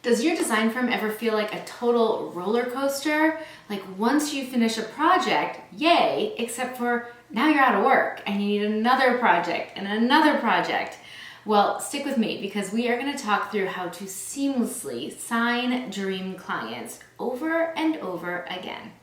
Does your design firm ever feel like a total roller coaster? Like once you finish a project, yay, except for now you're out of work and you need another project and another project. Well, stick with me because we are going to talk through how to seamlessly sign dream clients over and over again.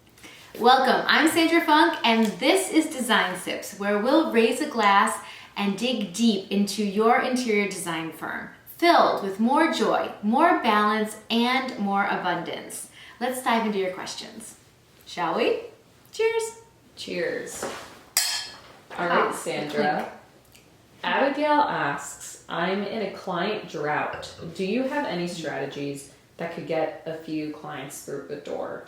Welcome, I'm Sandra Funk and this is Design Sips, where we'll raise a glass and dig deep into your interior design firm, filled with more joy, more balance, and more abundance. Let's dive into your questions, shall we? Cheers. Cheers. All right, Sandra. Abigail asks, I'm in a client drought. Do you have any strategies that could get a few clients through the door?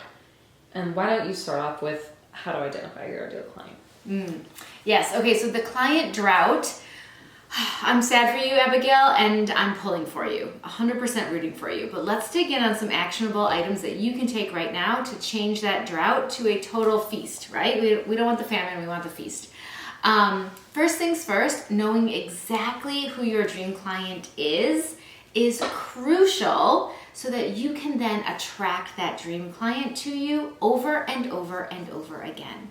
And why don't you start off with how to identify your ideal client? Yes, okay, so the client drought, I'm sad for you, Abigail, and I'm pulling for you, 100% rooting for you. But let's dig in on some actionable items that you can take right now to change that drought to a total feast, right? We don't want the famine, we want the feast. First things first, knowing exactly who your dream client is crucial so that you can then attract that dream client to you over and over and over again.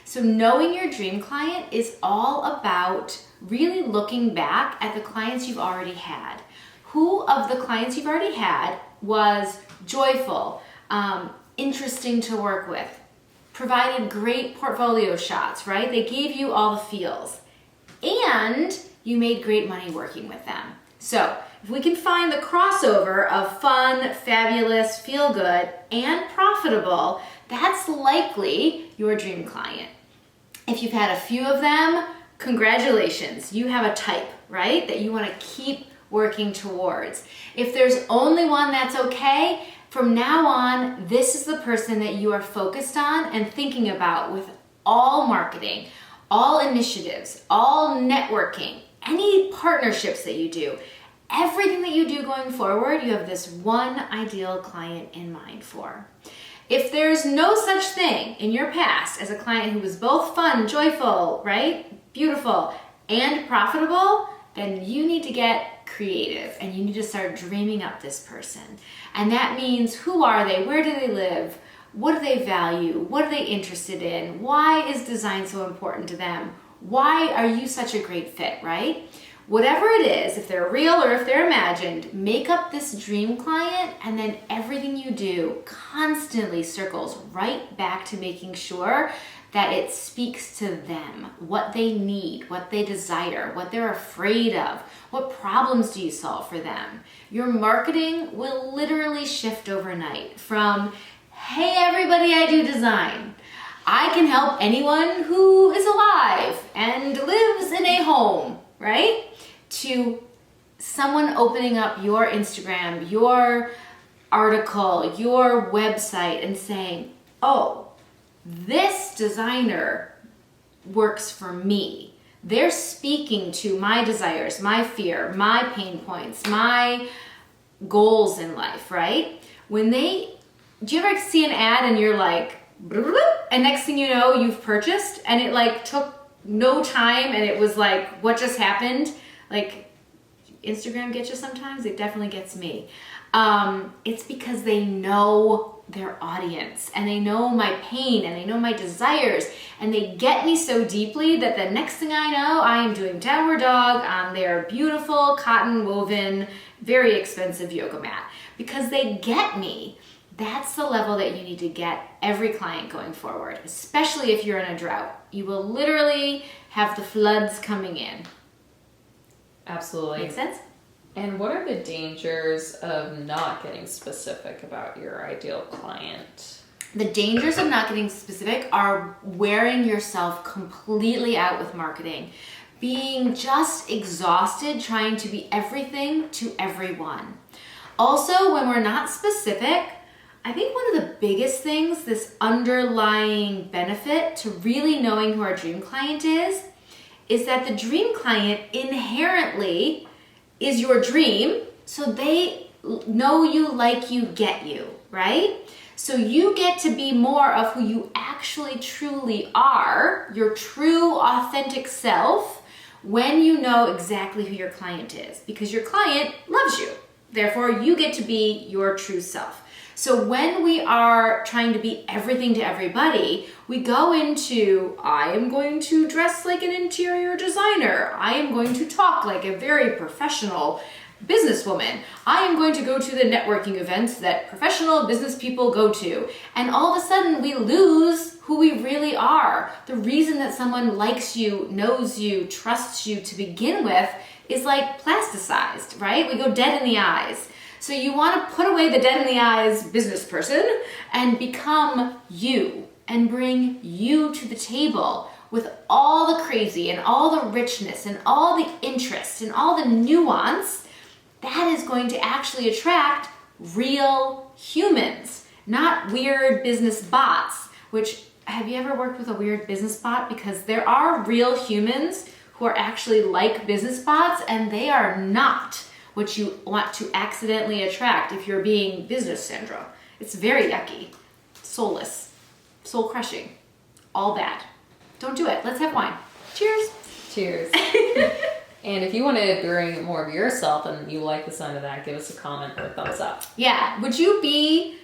So knowing your dream client is all about really looking back at the clients you've already had. Who of the clients you've already had was joyful, interesting to work with, provided great portfolio shots, right? They gave you all the feels, and you made great money working with them. So if we can find the crossover of fun, fabulous, feel good, and profitable, that's likely your dream client. If you've had a few of them, congratulations, you have a type, right? That you want to keep working towards. If there's only one, that's okay. From now on, this is the person that you are focused on and thinking about with all marketing, all initiatives, all networking, any partnerships that you do. Everything that you do going forward, you have this one ideal client in mind for. If there's no such thing in your past as a client who was both fun, joyful, right, beautiful, and profitable, then you need to get creative and you need to start dreaming up this person. And that means, who are they? Where do they live? What do they value? What are they interested in? Why is design so important to them? Why are you such a great fit, right? Whatever it is, if they're real or if they're imagined, make up this dream client, and then everything you do constantly circles right back to making sure that it speaks to them, what they need, what they desire, what they're afraid of, what problems do you solve for them. Your marketing will literally shift overnight from, hey everybody, I do design. I can help anyone who is alive and lives in a home, right? To someone opening up your Instagram, your article, your website and saying, oh, this designer works for me. They're speaking to my desires, my fear, my pain points, my goals in life, right? Do you ever see an ad and you're like, and next thing you know, you've purchased, and it like took no time and it was like, what just happened? Like, Instagram gets you sometimes, it definitely gets me. It's because they know their audience and they know my pain and they know my desires and they get me so deeply that the next thing I know, I am doing downward dog on their beautiful cotton woven, very expensive yoga mat because they get me. That's the level that you need to get every client going forward, especially if you're in a drought. You will literally have the floods coming in. Absolutely. Make sense? And what are the dangers of not getting specific about your ideal client? The dangers of not getting specific are wearing yourself completely out with marketing, being just exhausted trying to be everything to everyone. Also, when we're not specific, I think one of the biggest things, this underlying benefit to really knowing who our dream client is that the dream client inherently is your dream, so they know you, like you, get you, right? So you get to be more of who you actually truly are, your true authentic self, when you know exactly who your client is, because your client loves you. Therefore, you get to be your true self. So when we are trying to be everything to everybody, we go into, I am going to dress like an interior designer. I am going to talk like a very professional businesswoman. I am going to go to the networking events that professional business people go to. And all of a sudden we lose who we really are. The reason that someone likes you, knows you, trusts you to begin with is like plasticized, right? We go dead in the eyes. So you want to put away the dead in the eyes business person and become you and bring you to the table with all the crazy and all the richness and all the interest and all the nuance. That is going to actually attract real humans, not weird business bots, which, have you ever worked with a weird business bot? Because there are real humans who are actually like business bots, and they are not what you want to accidentally attract if you're being business Sandra. It's very yucky, soulless, soul crushing, all bad. Don't do it. Let's have wine. Cheers. Cheers. And if you want to bring more of yourself and you like the sound of that, give us a comment or a thumbs up. Yeah. Would you be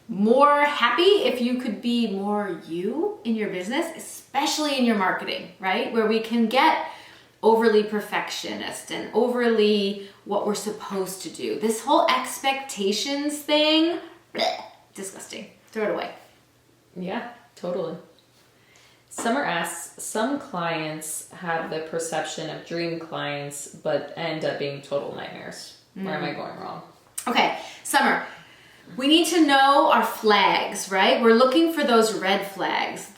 more happy if you could be more you in your business, especially in your marketing, right? Where we can get overly perfectionist and overly what we're supposed to do. This whole expectations thing, bleh, disgusting. Throw it away. Yeah, totally. Summer asks, some clients have the perception of dream clients, but end up being total nightmares. Where am I going wrong? Okay, Summer, we need to know our flags, right? We're looking for those red flags.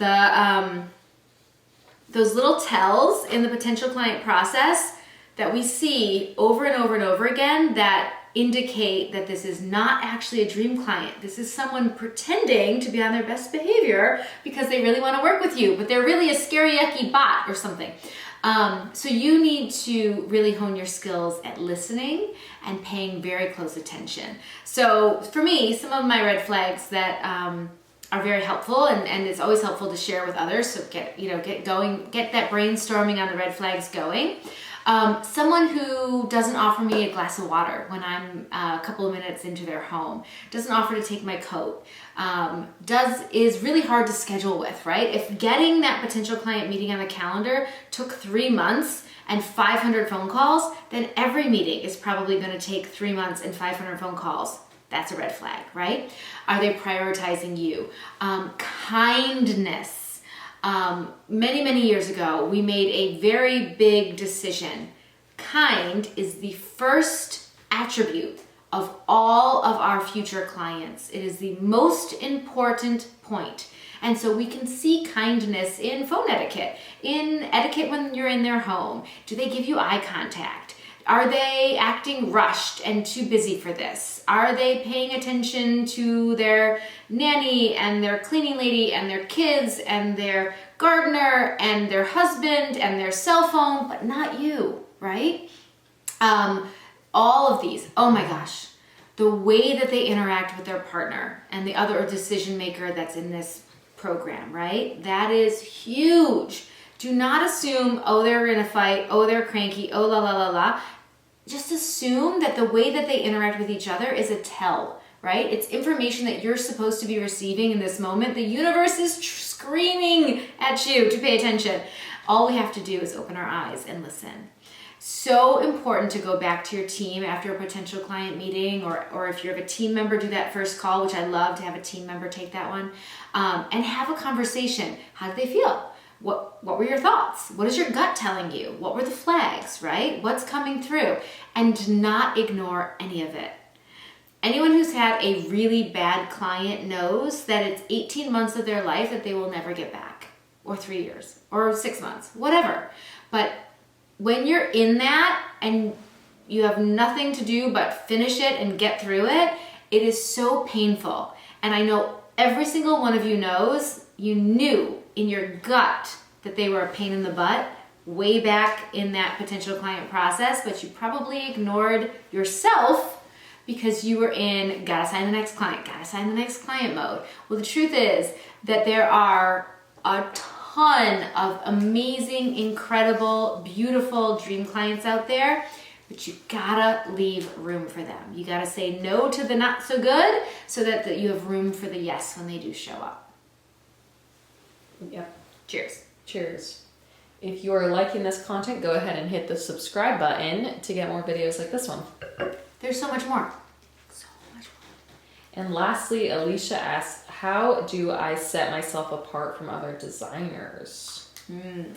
Those little tells in the potential client process that we see over and over and over again that indicate that this is not actually a dream client. This is someone pretending to be on their best behavior because they really want to work with you, but they're really a scary, yucky bot or something. So you need to really hone your skills at listening and paying very close attention. So for me, some of my red flags that are very helpful, and it's always helpful to share with others. So get going, get that brainstorming on the red flags going. Someone who doesn't offer me a glass of water when I'm a couple of minutes into their home, doesn't offer to take my coat, is really hard to schedule with, right? If getting that potential client meeting on the calendar took 3 months and 500 phone calls, then every meeting is probably going to take 3 months and 500 phone calls. That's a red flag, right? Are they prioritizing you? Kindness. Many years ago, we made a very big decision. Kind is the first attribute of all of our future clients. It is the most important point. And so we can see kindness in phone etiquette, in etiquette when you're in their home. Do they give you eye contact? Are they acting rushed and too busy for this? Are they paying attention to their nanny and their cleaning lady and their kids and their gardener and their husband and their cell phone, but not you, right? All of these, oh my gosh, the way that they interact with their partner and the other decision maker that's in this program, right? That is huge. Do not assume, oh, they're in a fight, oh, they're cranky, oh, la, la, la, la. Just assume that the way that they interact with each other is a tell, right? It's information that you're supposed to be receiving in this moment. The universe is screaming at you to pay attention. All we have to do is open our eyes and listen. So important to go back to your team after a potential client meeting, or if you have a team member, do that first call, which I love to have a team member take that one, and have a conversation. How do they feel? What were your thoughts? What is your gut telling you? What were the flags, right? What's coming through? And not ignore any of it. Anyone who's had a really bad client knows that it's 18 months of their life that they will never get back, or 3 years, or 6 months, whatever. But when you're in that and you have nothing to do but finish it and get through it, it is so painful. And I know every single one of you knows you knew in your gut that they were a pain in the butt way back in that potential client process, but you probably ignored yourself because you were in gotta sign the next client mode. Well, the truth is that there are a ton of amazing, incredible, beautiful dream clients out there. but you gotta leave room for them. You gotta say no to the not so good so that you have room for the yes when they do show up. Yep. Cheers. Cheers. If you are liking this content, go ahead and hit the subscribe button to get more videos like this one. There's so much more. So much more. And lastly, Alicia asks, how do I set myself apart from other designers?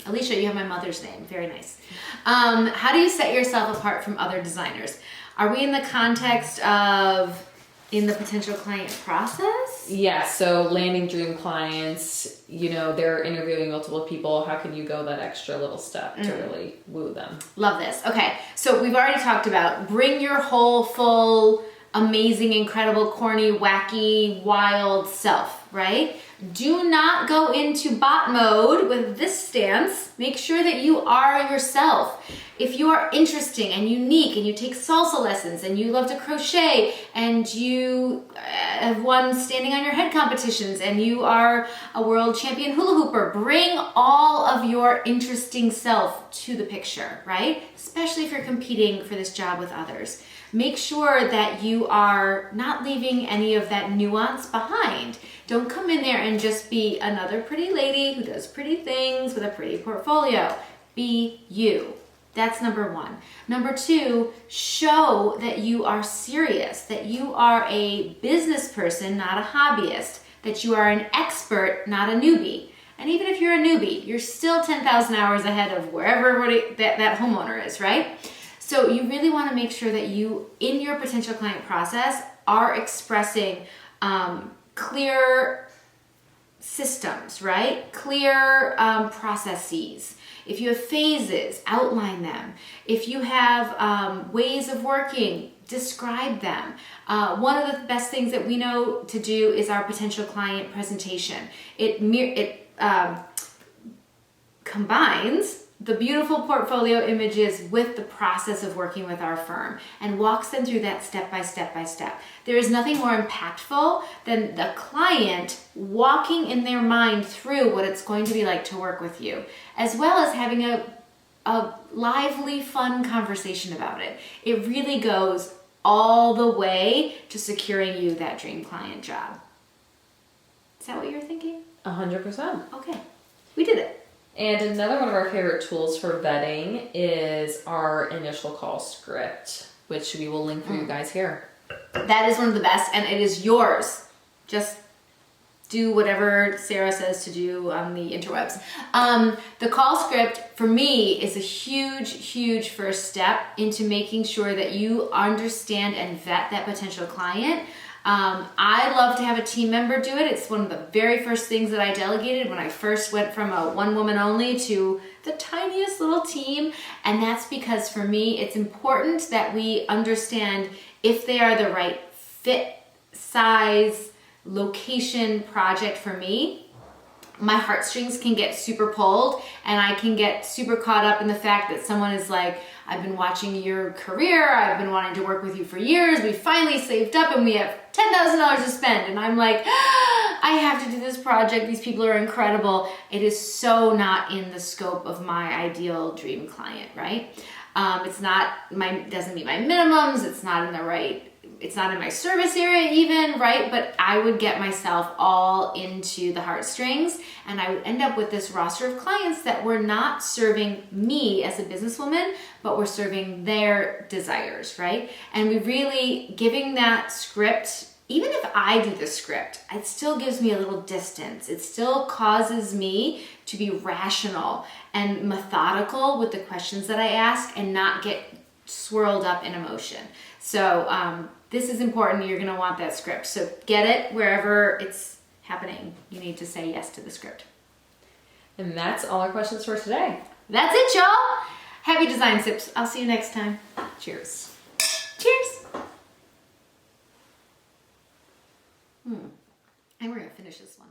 Alicia, you have my mother's name. Very nice. How do you set yourself apart from other designers? Are we in the context of in the potential client process? Yeah, so landing dream clients, they're interviewing multiple people. How can you go that extra little step to really woo them? Love this. Okay, so we've already talked about bring your whole, full, amazing, incredible, corny, wacky, wild self, right? Do not go into bot mode with this stance. Make sure that you are yourself. If you are interesting and unique and you take salsa lessons and you love to crochet and you have won standing on your head competitions and you are a world champion hula hooper, bring all of your interesting self to the picture, right? Especially if you're competing for this job with others. Make sure that you are not leaving any of that nuance behind. Don't come in there and just be another pretty lady who does pretty things with a pretty portfolio. Be you. That's number one. Number two, show that you are serious, that you are a business person, not a hobbyist, that you are an expert, not a newbie. And even if you're a newbie, you're still 10,000 hours ahead of wherever everybody that homeowner is, right? So you really want to make sure that you, in your potential client process, are expressing clear systems, right? Clear processes. If you have phases, outline them. If you have ways of working, describe them. One of the best things that we know to do is our potential client presentation. It combines the beautiful portfolio images with the process of working with our firm and walks them through that step by step by step. There is nothing more impactful than the client walking in their mind through what it's going to be like to work with you, as well as having a lively, fun conversation about it. It really goes all the way to securing you that dream client job. Is that what you're thinking? 100%. Okay, we did it. And another one of our favorite tools for vetting is our initial call script, which we will link for you guys here. That is one of the best, and it is yours. Just do whatever Sarah says to do on the interwebs. The call script, for me, is a huge, huge first step into making sure that you understand and vet that potential client. I love to have a team member do it. It's one of the very first things that I delegated when I first went from a one woman only to the tiniest little team. And that's because for me, it's important that we understand if they are the right fit, size, location project for me. My heartstrings can get super pulled and I can get super caught up in the fact that someone is like, I've been watching your career, I've been wanting to work with you for years, we finally saved up and we have $10,000 to spend. And I'm like, I have to do this project, these people are incredible. It is so not in the scope of my ideal dream client, right? It's not doesn't meet my minimums, it's not in my service area even, right? But I would get myself all into the heartstrings and I would end up with this roster of clients that were not serving me as a businesswoman, but were serving their desires, right? And we really giving that script, even if I do the script, it still gives me a little distance. It still causes me to be rational and methodical with the questions that I ask and not get swirled up in emotion. So this is important. You're going to want that script. So get it wherever it's happening. You need to say yes to the script. And that's all our questions for today. That's it, y'all. Happy design sips. I'll see you next time. Cheers. Cheers. And we're going to finish this one.